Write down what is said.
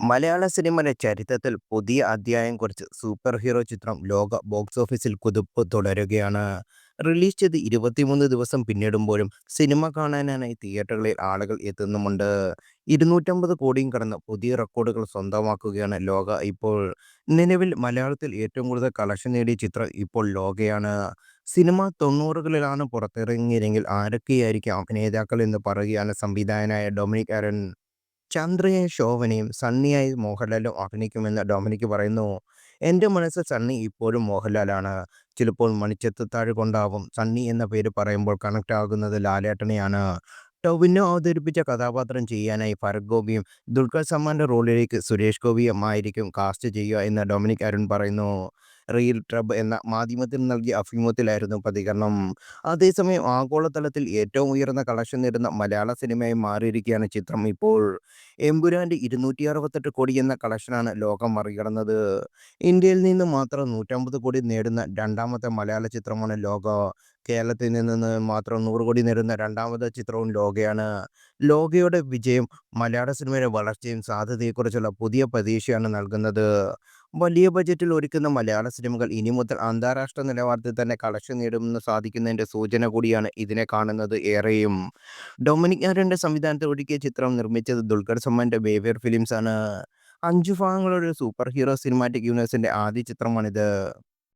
മലയാള സിനിമയുടെ ചരിത്രത്തിൽ പുതിയ അധ്യായം കുറിച്ച് സൂപ്പർ ഹീറോ ചിത്രം ലോക ബോക്സ് ഓഫീസിൽ കുതിപ്പ് തുടരുകയാണ്. റിലീസ് ചെയ്ത് 23 ദിവസം പിന്നിടുമ്പോഴും സിനിമ കാണാനായി തിയേറ്ററുകളിൽ ആളുകൾ എത്തുന്നുമുണ്ട്. 250 കോടിയും കടന്ന് പുതിയ റെക്കോർഡുകൾ സ്വന്തമാക്കുകയാണ് ലോക ഇപ്പോൾ. നിലവിൽ മലയാളത്തിൽ ഏറ്റവും കൂടുതൽ കളക്ഷൻ നേടിയ ചിത്രം ഇപ്പോൾ ലോകയാണ്. സിനിമ 90കളിലാണ് പുറത്തിറങ്ങിയതെങ്കിൽ ആരൊക്കെയായിരിക്കും അഭിനേതാക്കൾ എന്ന് പറയുകയാണ് സംവിധായകനായ ഡൊമിനിക് ആരൻ. ചന്ദ്രയായി ശോഭനയും സണ്ണിയായി മോഹൻലാലും അഭിനയിക്കുമെന്ന് ഡൊമിനിക് പറയുന്നു. എൻ്റെ മനസ്സിൽ സണ്ണി ഇപ്പോഴും മോഹൻലാലാണ്. ചിലപ്പോൾ മണിച്ചിത്രത്താഴ് കൊണ്ടാവും സണ്ണി എന്ന പേര് പറയുമ്പോൾ കണക്ട് ആകുന്നത് ലാലേട്ടനെയാണ്. ടൊവിനോ അവതരിപ്പിച്ച കഥാപാത്രം ചെയ്യാനായി ഭരത് ഗോപിയും ദുൽഖർ സൽമാന്റെ റോളിലേക്ക് സുരേഷ് ഗോപിയും ആയിരിക്കും കാസ്റ്റ് ചെയ്യുക എന്ന് ഡൊമിനിക് അരുൺ പറയുന്നു. റീൽ ട്രബ് എന്ന മാധ്യമത്തിൽ നൽകിയ അഭിമുഖത്തിലായിരുന്നു പ്രതികരണം. അതേസമയം ആഗോളതലത്തിൽ ഏറ്റവും ഉയർന്ന കളക്ഷൻ നേടുന്ന മലയാള സിനിമയായി മാറിയിരിക്കുകയാണ് ചിത്രം ഇപ്പോൾ. എമ്പുരാന്റെ 268 കോടി എന്ന കളക്ഷനാണ് ലോകം മറികടന്നത്. ഇന്ത്യയിൽ നിന്ന് മാത്രം 150 കോടി നേടുന്ന രണ്ടാമത്തെ മലയാള ചിത്രമാണ് ലോക. കേരളത്തിൽ നിന്ന് മാത്രം 100 കോടി നേടുന്ന രണ്ടാമത്തെ ചിത്രവും ലോകയാണ്. ലോകയുടെ വിജയം മലയാള സിനിമയുടെ വളർച്ചയും സാധ്യതയെക്കുറിച്ചുള്ള പുതിയ പ്രതീക്ഷയാണ് നൽകുന്നത്. വലിയ ബജറ്റിൽ ഒരുക്കുന്ന മലയാള സിനിമകൾ ഇനി മുതൽ അന്താരാഷ്ട്ര നിലവാരത്തിൽ തന്നെ കളക്ഷൻ നേടുമെന്ന് സാധിക്കുന്നതിന്റെ സൂചന കൂടിയാണ് ഇതിനെ കാണുന്നത് ഏറെയും. ഡൊമിനിക് ആരന്റെ സംവിധാനത്തിൽ ഒരുക്കിയ ചിത്രം നിർമ്മിച്ചത് ദുൽഖർ സൽമാന്റെ വേവേർ ഫിലിംസ് ആണ്. 5 ഭാഗങ്ങളുള്ള ഒരു സൂപ്പർ ഹീറോ സിനിമാറ്റിക് യൂണിവേഴ്സിന്റെ ആദ്യ ചിത്രമാണിത്.